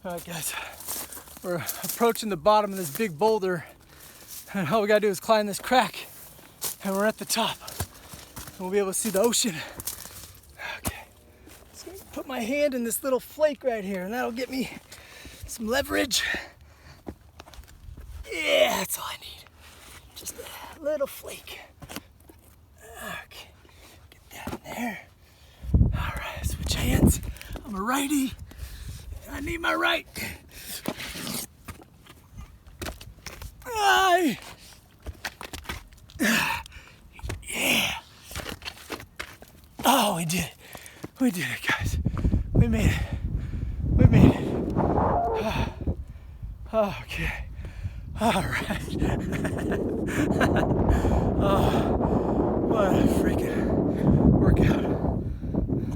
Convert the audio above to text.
All right, guys, we're approaching the bottom of this big boulder, and all we gotta do is climb this crack, and we're at the top, and we'll be able to see the ocean. Okay, just gonna put my hand in this little flake right here, and that'll get me some leverage. Yeah, that's all I need. Just a little flake. Okay, get that in there. All right, switch hands. I'm a righty. I need my right. Aye. Yeah. Oh, we did it. We did it, guys. We made it. We made it. Okay. All right. Oh, what a freaking workout.